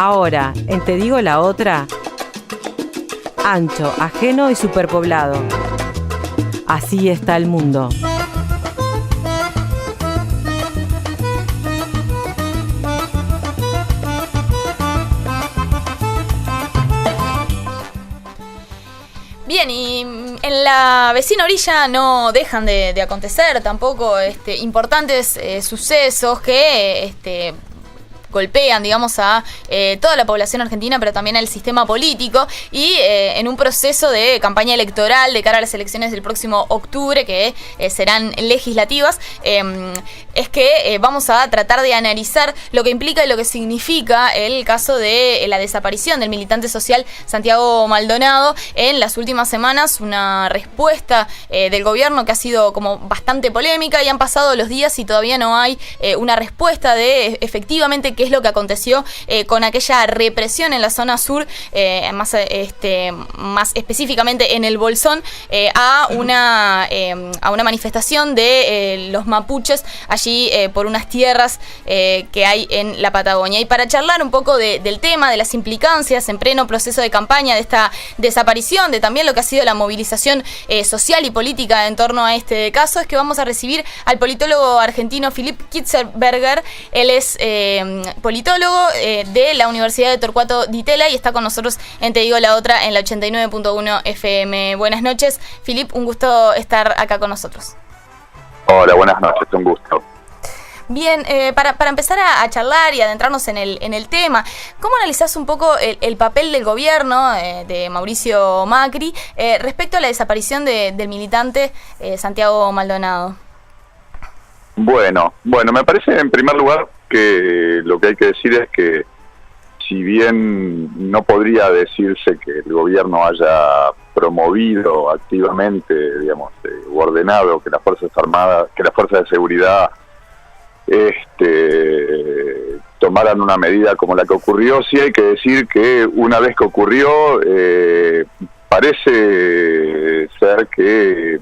Ahora, en Te digo la otra, ancho, ajeno y superpoblado. Así está el mundo. Bien, y en la vecina orilla no dejan de acontecer tampoco importantes sucesos que golpean, digamos, a toda la población argentina, pero también al sistema político, y en un proceso de campaña electoral de cara a las elecciones del próximo octubre, que serán legislativas, es que vamos a tratar de analizar lo que implica y lo que significa el caso de la desaparición del militante social Santiago Maldonado. En las últimas semanas, una respuesta del gobierno que ha sido como bastante polémica, y han pasado los días y todavía no hay una respuesta de efectivamente qué es lo que aconteció con aquella represión en la zona sur, más específicamente en el Bolsón, a una manifestación de los mapuches allí por unas tierras que hay en la Patagonia. Y para charlar un poco del tema, de las implicancias en pleno proceso de campaña de esta desaparición, de también lo que ha sido la movilización social y política en torno a este caso, es que vamos a recibir al politólogo argentino Philipp Kietzberger. Él es politólogo de la Universidad de Torcuato Di Tella y está con nosotros en Te digo la otra en la 89.1 FM. Buenas noches, Philipp, un gusto estar acá con nosotros. Hola, buenas noches, un gusto. Bien, para empezar a charlar y adentrarnos en el tema, ¿cómo analizás un poco el papel del gobierno de Mauricio Macri respecto a la desaparición del militante Santiago Maldonado? Bueno, me parece en primer lugar que lo que hay que decir es que si bien no podría decirse que el gobierno haya promovido activamente, digamos, o ordenado que las Fuerzas Armadas, que las Fuerzas de Seguridad tomaran una medida como la que ocurrió, sí hay que decir que una vez que ocurrió, parece ser que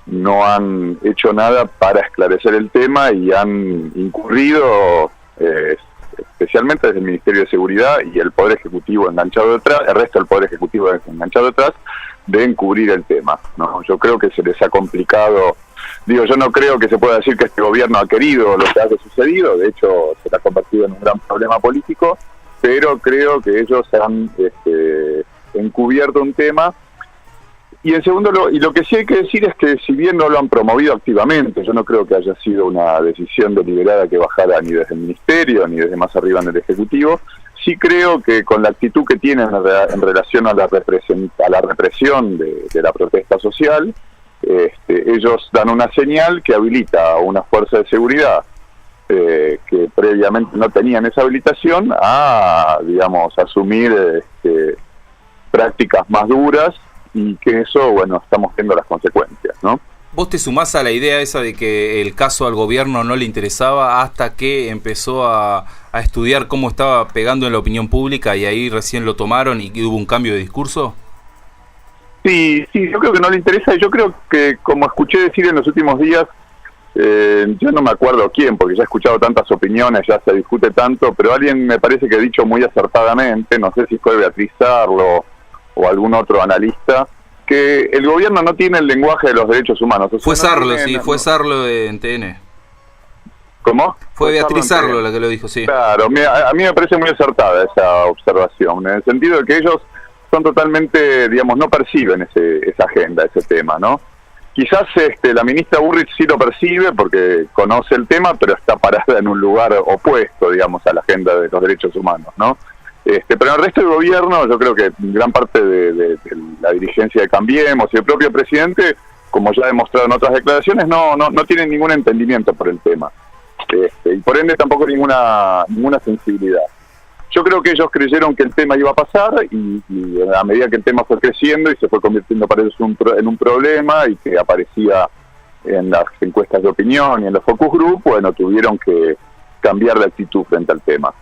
no han hecho nada para esclarecer el tema y han incurrido, especialmente desde el Ministerio de Seguridad y el Poder Ejecutivo enganchado detrás, el resto del Poder Ejecutivo enganchado detrás, de encubrir el tema, ¿no? Yo creo que se les ha complicado. Yo no creo que se pueda decir que este gobierno ha querido lo que ha sucedido, de hecho se le ha convertido en un gran problema político, pero creo que ellos han encubierto un tema. Y en segundo lugar, y lo que sí hay que decir es que si bien no lo han promovido activamente, yo no creo que haya sido una decisión deliberada que bajara ni desde el Ministerio ni desde más arriba en el Ejecutivo, sí creo que con la actitud que tienen en relación a la represión de la protesta social, ellos dan una señal que habilita a una fuerza de seguridad que previamente no tenían esa habilitación a, digamos, asumir prácticas más duras, y que eso, bueno, estamos viendo las consecuencias, ¿no? ¿Vos te sumás a la idea esa de que el caso al gobierno no le interesaba hasta que empezó a estudiar cómo estaba pegando en la opinión pública y ahí recién lo tomaron y hubo un cambio de discurso? Sí, yo creo que no le interesa, y yo creo que, como escuché decir en los últimos días, yo no me acuerdo quién, porque ya he escuchado tantas opiniones, ya se discute tanto, pero alguien me parece que ha dicho muy acertadamente, no sé si fue Beatriz Sarlo o algún otro analista, que el gobierno no tiene el lenguaje de los derechos humanos. O sea, fue Sarlo, sí, fue Sarlo en TN. ¿Cómo? Fue Beatriz Sarlo la que lo dijo, sí. Claro, a mí me parece muy acertada esa observación, en el sentido de que ellos son totalmente, digamos, no perciben esa agenda, ese tema, ¿no? Quizás la ministra Burrich sí lo percibe porque conoce el tema, pero está parada en un lugar opuesto, digamos, a la agenda de los derechos humanos, ¿no? Pero en el resto del gobierno, yo creo que gran parte de la dirigencia de Cambiemos y el propio presidente, como ya ha demostrado en otras declaraciones, no tienen ningún entendimiento por el tema. Y por ende tampoco ninguna sensibilidad. Yo creo que ellos creyeron que el tema iba a pasar y a medida que el tema fue creciendo y se fue convirtiendo para ellos en un problema y que aparecía en las encuestas de opinión y en los focus group, bueno, tuvieron que cambiar de actitud frente al tema.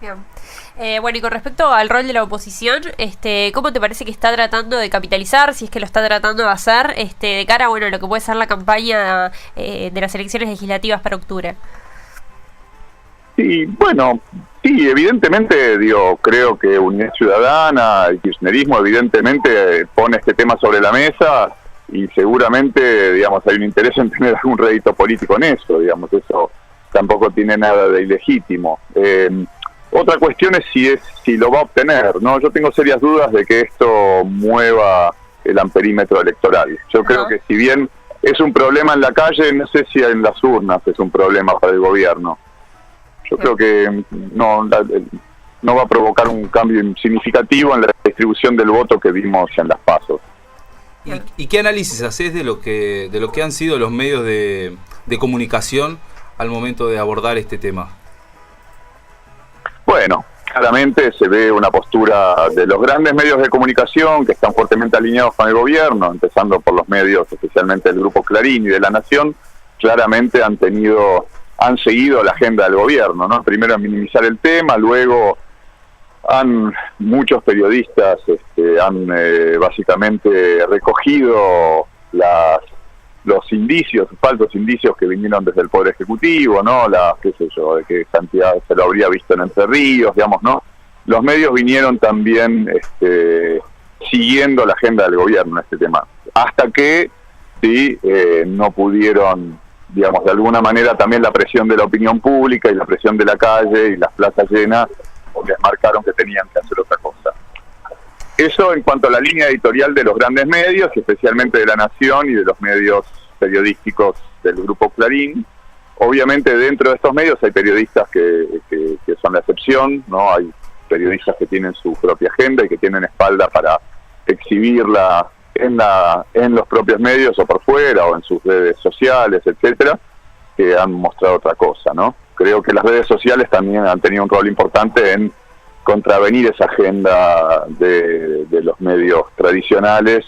Bien. Bueno, y con respecto al rol de la oposición, ¿cómo te parece que está tratando de capitalizar, si es que lo está tratando de hacer, de cara a lo que puede ser la campaña de las elecciones legislativas para octubre? Fue Sarlo, sí, fue Sarlo en TN. Bueno, y con respecto al rol de la oposición, ¿cómo te parece que está tratando de capitalizar, si es que lo está tratando de hacer, de cara a lo que puede ser la campaña de las elecciones legislativas para octubre? Sí, bueno, sí, evidentemente, creo que Unidad Ciudadana, el kirchnerismo, evidentemente pone este tema sobre la mesa y seguramente, digamos, hay un interés en tener algún rédito político en eso, digamos, eso tampoco tiene nada de ilegítimo. Otra cuestión es si lo va a obtener, ¿no? Yo tengo serias dudas de que esto mueva el amperímetro electoral. Yo creo que si bien es un problema en la calle, no sé si en las urnas es un problema para el gobierno. Yo creo que no va a provocar un cambio significativo en la distribución del voto que vimos en las PASO. ¿Y qué análisis haces de lo que han sido los medios de comunicación al momento de abordar este tema? Bueno, claramente se ve una postura de los grandes medios de comunicación que están fuertemente alineados con el gobierno, empezando por los medios, especialmente del Grupo Clarín y de La Nación, claramente han seguido la agenda del gobierno, ¿no? Primero a minimizar el tema, luego muchos periodistas han básicamente recogido los indicios, falsos indicios que vinieron desde el Poder Ejecutivo, ¿no? Qué sé yo, de que Santiago se lo habría visto en Entre Ríos, digamos, ¿no? Los medios vinieron también siguiendo la agenda del gobierno en este tema, hasta que no pudieron, digamos, de alguna manera también la presión de la opinión pública y la presión de la calle y las plazas llenas les marcaron que tenían que hacer otra cosa. Eso en cuanto a la línea editorial de los grandes medios, especialmente de La Nación y de los medios periodísticos del Grupo Clarín. Obviamente dentro de estos medios hay periodistas que son la excepción, ¿no? Hay periodistas que tienen su propia agenda y que tienen espalda para exhibirla en los propios medios o por fuera o en sus redes sociales, etcétera, que han mostrado otra cosa, ¿no? Creo que las redes sociales también han tenido un rol importante en contravenir esa agenda de los medios tradicionales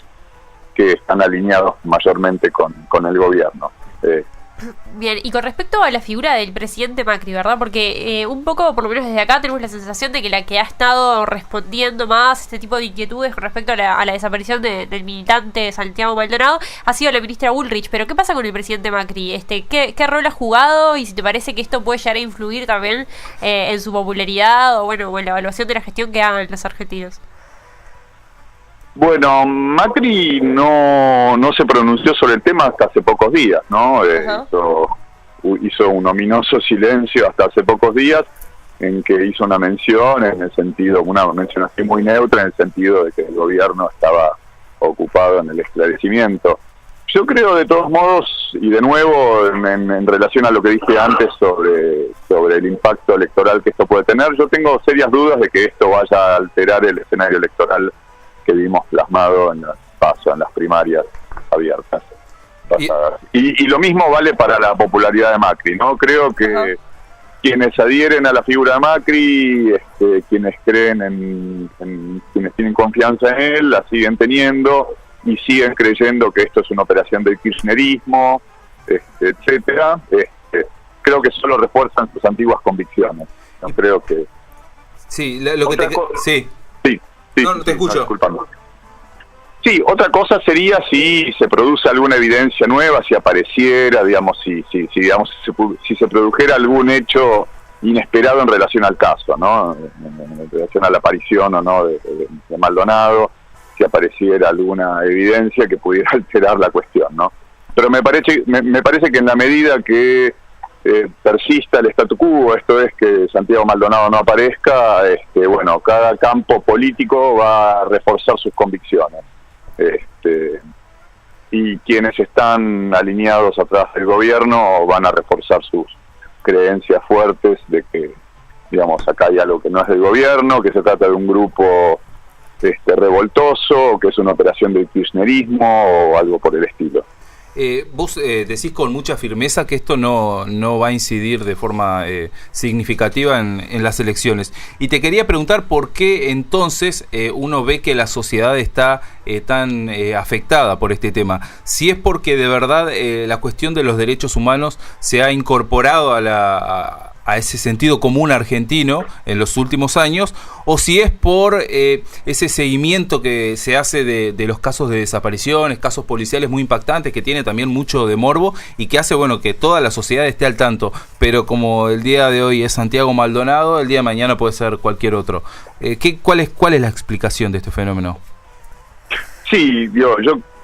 que están alineados mayormente con el gobierno. Bien, y con respecto a la figura del presidente Macri, ¿verdad? Porque un poco, por lo menos desde acá, tenemos la sensación de que la que ha estado respondiendo más este tipo de inquietudes con respecto a la desaparición del militante Santiago Maldonado ha sido la ministra Bullrich. Pero ¿qué pasa con el presidente Macri? ¿Qué rol ha jugado? Y si te parece que esto puede llegar a influir también en su popularidad o en la evaluación de la gestión que hagan los argentinos. Bueno, Macri no se pronunció sobre el tema hasta hace pocos días, ¿no? Hizo un ominoso silencio hasta hace pocos días, en que hizo una mención una mención así muy neutra, en el sentido de que el gobierno estaba ocupado en el esclarecimiento. Yo creo, de todos modos, y de nuevo en relación a lo que dije antes sobre el impacto electoral que esto puede tener, yo tengo serias dudas de que esto vaya a alterar el escenario electoral que vimos plasmado en las PASO, en las primarias abiertas pasadas. Y lo mismo vale para la popularidad de Macri, ¿no? Creo que quienes adhieren a la figura de Macri, quienes creen quienes tienen confianza en él, la siguen teniendo y siguen creyendo que esto es una operación del kirchnerismo, etcétera. Creo que solo refuerzan sus antiguas convicciones. No creo que... Sí, lo que Sí. Sí, no te escucho. Disculpando. Sí, otra cosa sería si se produce alguna evidencia nueva, si apareciera, digamos, si se produjera algún hecho inesperado en relación al caso, ¿no? En relación a la aparición o no de Maldonado, si apareciera alguna evidencia que pudiera alterar la cuestión, ¿no? Pero me parece que en la medida que persista el statu quo, esto es que Santiago Maldonado no aparezca, bueno, cada campo político va a reforzar sus convicciones, y quienes están alineados atrás del gobierno van a reforzar sus creencias fuertes de que, digamos, acá hay algo que no es del gobierno, que se trata de un grupo revoltoso, que es una operación del kirchnerismo o algo por el estilo. Vos decís con mucha firmeza que esto no va a incidir de forma significativa en las elecciones. Y te quería preguntar por qué entonces uno ve que la sociedad está tan afectada por este tema. Si es porque de verdad la cuestión de los derechos humanos se ha incorporado a a ese sentido común argentino en los últimos años, o si es por ese seguimiento que se hace de los casos de desapariciones, casos policiales muy impactantes, que tiene también mucho de morbo y que hace, bueno, que toda la sociedad esté al tanto, pero como el día de hoy es Santiago Maldonado, el día de mañana puede ser cualquier otro. ¿Cuál es la explicación de este fenómeno? Sí, yo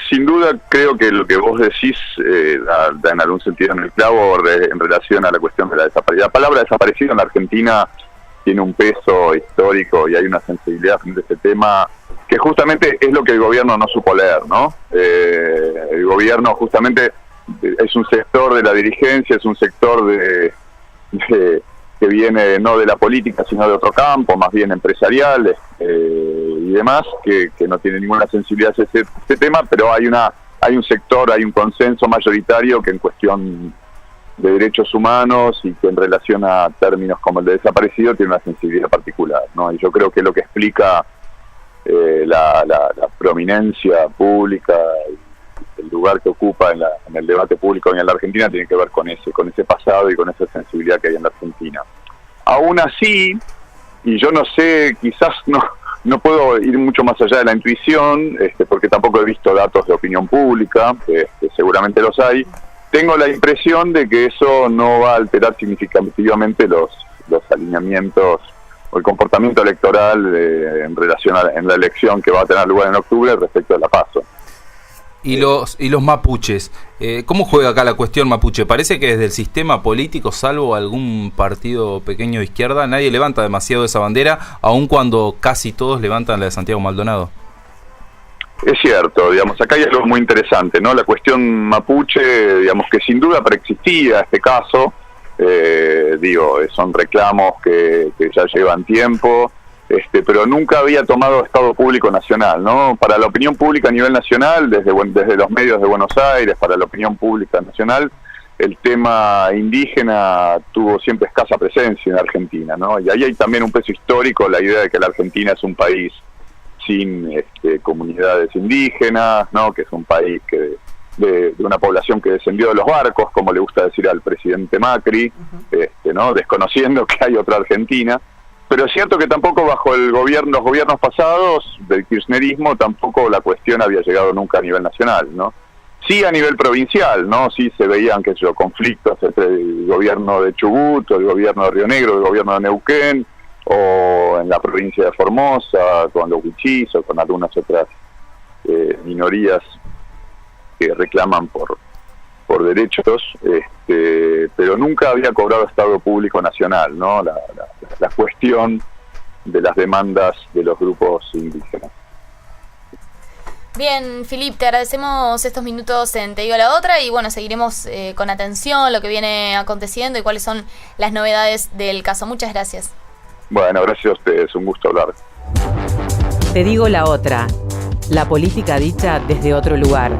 sin duda creo que lo que vos decís da en algún sentido en el clavo en relación a la cuestión de la desaparición. La palabra desaparecido en la Argentina tiene un peso histórico y hay una sensibilidad frente a este tema que justamente es lo que el gobierno no supo leer, ¿no? El gobierno justamente es un sector de la dirigencia, es un sector que viene no de la política sino de otro campo, más bien empresarial y demás, que no tiene ninguna sensibilidad hacia este tema, pero hay un sector, hay un consenso mayoritario que en cuestión de derechos humanos y que en relación a términos como el de desaparecido tiene una sensibilidad particular, ¿no? Y yo creo que lo que explica la prominencia pública, el lugar que ocupa en el debate público en la Argentina tiene que ver con ese pasado y con esa sensibilidad que hay en la Argentina. Aún así, y yo no sé, quizás no puedo ir mucho más allá de la intuición, porque tampoco he visto datos de opinión pública, seguramente los hay. Tengo la impresión de que eso no va a alterar significativamente los alineamientos o el comportamiento electoral en relación en la elección que va a tener lugar en octubre respecto a la PASO. Y los mapuches, ¿cómo juega acá la cuestión mapuche? Parece que desde el sistema político, salvo algún partido pequeño de izquierda, nadie levanta demasiado esa bandera, aun cuando casi todos levantan la de Santiago Maldonado. Es cierto, digamos, acá hay algo muy interesante, ¿no? La cuestión mapuche, digamos, que sin duda preexistía este caso, son reclamos que ya llevan tiempo, pero nunca había tomado Estado Público Nacional, ¿no? Para la opinión pública a nivel nacional, desde los medios de Buenos Aires, para la opinión pública nacional, el tema indígena tuvo siempre escasa presencia en Argentina, ¿no? Y ahí hay también un peso histórico, la idea de que la Argentina es un país sin comunidades indígenas, ¿no? Que es un país de una población que descendió de los barcos, como le gusta decir al presidente Macri, ¿no? Desconociendo que hay otra Argentina. Pero es cierto que tampoco bajo los gobiernos pasados del kirchnerismo tampoco la cuestión había llegado nunca a nivel nacional, ¿no? Sí a nivel provincial, ¿no? Sí se veían, conflictos entre el gobierno de Chubut, el gobierno de Río Negro, el gobierno de Neuquén, o en la provincia de Formosa, con los huichís o con algunas otras minorías que reclaman por derechos, pero nunca había cobrado Estado Público Nacional, ¿no? La cuestión de las demandas de los grupos indígenas. Bien, Filip, te agradecemos estos minutos en Te Digo la Otra y bueno, seguiremos con atención lo que viene aconteciendo y cuáles son las novedades del caso. Muchas gracias. Bueno, gracias a ustedes, un gusto hablar. Te Digo la Otra, la política dicha desde otro lugar.